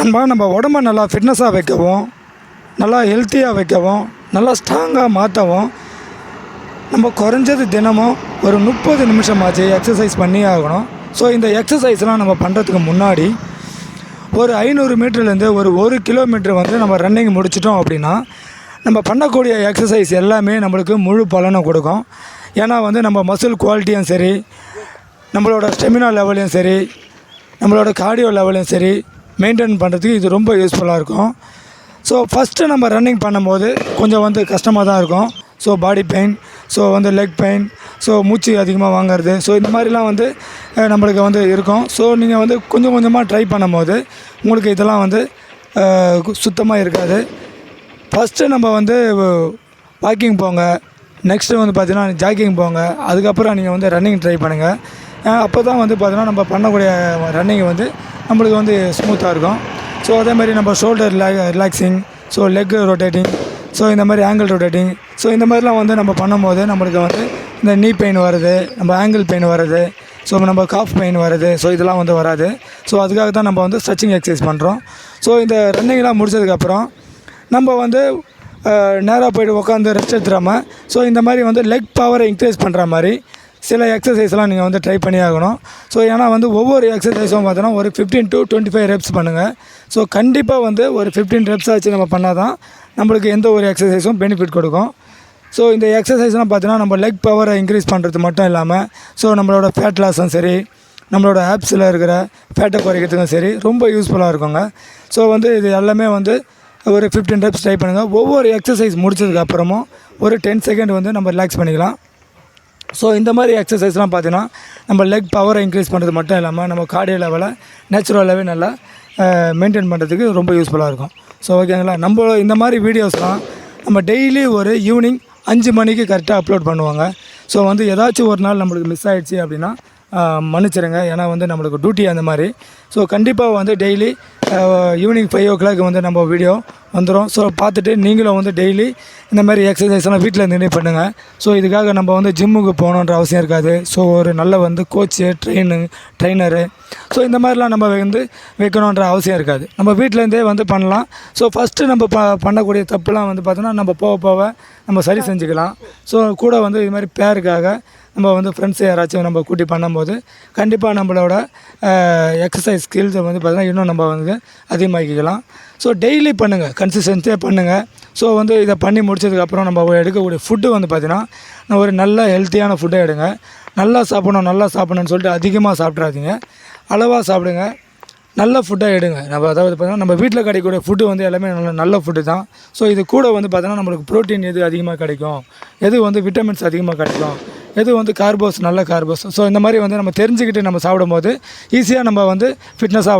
நம்ம உடம்ப நல்லா ஃபிட்னஸாக வைக்கவும், நல்லா ஹெல்த்தியாக வைக்கவும், நல்லா ஸ்ட்ராங்காக மாற்றவும் நம்ம குறைஞ்சது தினமும் ஒரு 30 நிமிஷமாச்சு எக்ஸசைஸ் பண்ணியே ஆகணும். ஸோ இந்த எக்ஸசைஸ்லாம் நம்ம பண்ணுறதுக்கு முன்னாடி ஒரு 500 மீட்டர்லேருந்து ஒரு 1 கிலோமீட்டர் வந்து நம்ம ரன்னிங் முடிச்சிட்டோம் அப்படின்னா நம்ம பண்ணக்கூடிய எக்ஸசைஸ் எல்லாமே நம்மளுக்கு முழு பலனை கொடுக்கும். ஏன்னா வந்து நம்ம மசில் குவாலிட்டியும் சரி, நம்மளோட ஸ்டெமினா லெவலையும் சரி, நம்மளோட கார்டியோ லெவலையும் சரி மெயின்டைன் பண்ணுறதுக்கு இது ரொம்ப யூஸ்ஃபுல்லாக இருக்கும். ஸோ ஃபஸ்ட்டு நம்ம ரன்னிங் பண்ணும்போது கொஞ்சம் வந்து கஷ்டமாக தான் இருக்கும். ஸோ பாடி பெயின், ஸோ வந்து லெக் பெயின், ஸோ மூச்சு அதிகமாக வாங்கிறது, ஸோ இந்த மாதிரிலாம் வந்து நம்மளுக்கு வந்து இருக்கும். ஸோ நீங்கள் வந்து கொஞ்சம் கொஞ்சமாக ட்ரை பண்ணும்போது உங்களுக்கு இதெல்லாம் வந்து சுத்தமாக இருக்காது. ஃபஸ்ட்டு நம்ம வந்து வாக்கிங் போங்க, நெக்ஸ்ட்டு வந்து பார்த்திங்கன்னா ஜாக்கிங் போங்க, அதுக்கப்புறம் நீங்கள் வந்து ரன்னிங் ட்ரை பண்ணுங்கள். அப்போ தான் வந்து பார்த்திங்கன்னா நம்ம பண்ணக்கூடிய ரன்னிங் வந்து நம்மளுக்கு வந்து ஸ்மூத்தாக இருக்கும். ஸோ அதேமாதிரி நம்ம shoulder relaxing, so leg rotating, so இந்த மாதிரி ஆங்கிள் ரொட்டேட்டிங், ஸோ இந்த மாதிரிலாம் வந்து நம்ம பண்ணும்போது நம்மளுக்கு வந்து இந்த நீ பெயின் வருது, நம்ம ஆங்கிள் பெயின் வருது, ஸோ நம்ம காஃப் பெயின் வருது, ஸோ இதெல்லாம் வந்து வராது. ஸோ அதுக்காக தான் நம்ம வந்து ஸ்ட்ரெச்சிங் எக்ஸசைஸ் பண்ணுறோம். ஸோ இந்த ரன்னிங்லாம் முடிச்சதுக்கப்புறம் நம்ம வந்து நேராக போய்ட்டு உட்காந்து ரெஸ்ட் எடுத்துடாமல், ஸோ இந்த மாதிரி வந்து லெக் பவரை இன்க்ரீஸ் பண்ணுற மாதிரி சில எக்ஸசைஸ்லாம் நீங்கள் வந்து ட்ரை பண்ணி ஆகணும். ஸோ ஏன்னா வந்து ஒவ்வொரு எக்ஸசைஸும் பார்த்தோன்னா ஒரு 15 to 25 ரெப்ஸ் பண்ணுங்கள். ஸோ கண்டிப்பாக வந்து ஒரு 15 ரெப்ஸ் ஆச்சு நம்ம பண்ணால் தான் நம்மளுக்கு எந்த ஒரு எக்ஸசைஸும் பெனிஃபிட் கொடுக்கும். ஸோ இந்த எக்ஸசைஸ்லாம் பார்த்தீங்கன்னா நம்ம லெக் பவரை இன்க்ரீஸ் பண்ணுறது மட்டும் இல்லாமல், ஸோ நம்மளோட ஃபேட் லாஸும் சரி, நம்மளோட ஆப்ஸில் இருக்கிற ஃபேட்டை குறைக்கிறதுக்கும் சரி ரொம்ப யூஸ்ஃபுல்லாக இருக்குங்க. ஸோ வந்து இது எல்லாமே வந்து ஒரு 15 ரெப்ஸ் ட்ரை பண்ணுங்கள். ஒவ்வொரு எக்ஸசைஸ் முடிச்சதுக்கப்புறமும் ஒரு 10 செகண்ட் வந்து நம்ம ரிலாக்ஸ் பண்ணிக்கலாம். ஸோ இந்த மாதிரி எக்ஸசைஸ்லாம் பார்த்தீங்கன்னா நம்ம லெக் பவரை இன்க்ரீஸ் பண்ணுறது மட்டும் இல்லாமல் நம்ம கார்டியோ லெவலை நேச்சுரலாகவே நல்லா மெயின்டைன் பண்ணுறதுக்கு ரொம்ப யூஸ்ஃபுல்லாக இருக்கும். ஸோ ஓகேங்களா, நம்ம இந்த மாதிரி வீடியோஸ்லாம் நம்ம டெய்லி ஒரு ஈவினிங் 5 மணிக்கு கரெக்டாக அப்லோட் பண்ணுவாங்க. ஸோ வந்து ஏதாச்சும் ஒரு நாள் நம்மளுக்கு மிஸ் ஆகிடுச்சி அப்படின்னா மன்னிச்சிடுங்க. ஏன்னா வந்து நம்மளுக்கு டியூட்டி அந்த மாதிரி. ஸோ கண்டிப்பாக வந்து டெய்லி ஈவினிங் 5 o'clock வந்து நம்ம வீடியோ வந்துடும். ஸோ பார்த்துட்டு நீங்களும் வந்து டெய்லி இந்த மாதிரி எக்ஸசைஸ்லாம் வீட்டில் இருந்தே பண்ணுங்கள். ஸோ இதுக்காக நம்ம வந்து ஜிம்முக்கு போகணுன்ற அவசியம் இருக்காது. ஸோ ஒரு நல்ல வந்து கோச்சு, ட்ரெயினரு, ஸோ இந்த மாதிரிலாம் நம்ம வந்து வைக்கணுன்ற அவசியம் இருக்காது. நம்ம வீட்டிலேருந்தே வந்து பண்ணலாம். ஸோ ஃபஸ்ட்டு நம்ம பண்ணக்கூடிய தப்புலாம் வந்து பார்த்தோன்னா நம்ம போக நம்ம சரி செஞ்சுக்கலாம். ஸோ கூட வந்து இது மாதிரி பேருக்காக நம்ம வந்து ஃப்ரெண்ட்ஸ் யாராச்சும் நம்ம கூட்டி பண்ணும்போது கண்டிப்பாக நம்மளோட எக்ஸசைஸ் ஸ்கில்ஸை வந்து பார்த்திங்கன்னா இன்னும் நம்ம வந்து அதிகமாக்கிக்கலாம். ஸோ டெய்லி பண்ணுங்கள், கன்சிஸ்டன்சியாக பண்ணுங்கள். ஸோ வந்து இதை பண்ணி முடிச்சதுக்கப்புறம் நம்ம எடுக்கக்கூடிய ஃபுட்டு வந்து பார்த்திங்கன்னா ஒரு நல்ல ஹெல்த்தியான ஃபுட்டை எடுங்க. நல்லா சாப்பிட்ணுன்னு சொல்லிட்டு அதிகமாக சாப்பிட்றாதீங்க, அளவாக சாப்பிடுங்க, நல்ல ஃபுட்டாக எடுங்க. நம்ம அதாவது பார்த்திங்கன்னா நம்ம வீட்டில் கிடைக்கக்கூடிய ஃபுட்டு வந்து எல்லாமே நல்ல ஃபுட்டு தான். ஸோ இது கூட வந்து பார்த்திங்கன்னா நம்மளுக்கு ப்ரோட்டீன் எது அதிகமாக கிடைக்கும், எது வந்து விட்டமின்ஸ் அதிகமாக கிடைக்கும், எது வந்து கார்போஸ், நல்ல கார்போஸ், ஸோ இந்த மாதிரி வந்து நம்ம தெரிஞ்சுக்கிட்டு நம்ம சாப்பிடும்போது ஈஸியாக நம்ம வந்து ஃபிட்னஸாக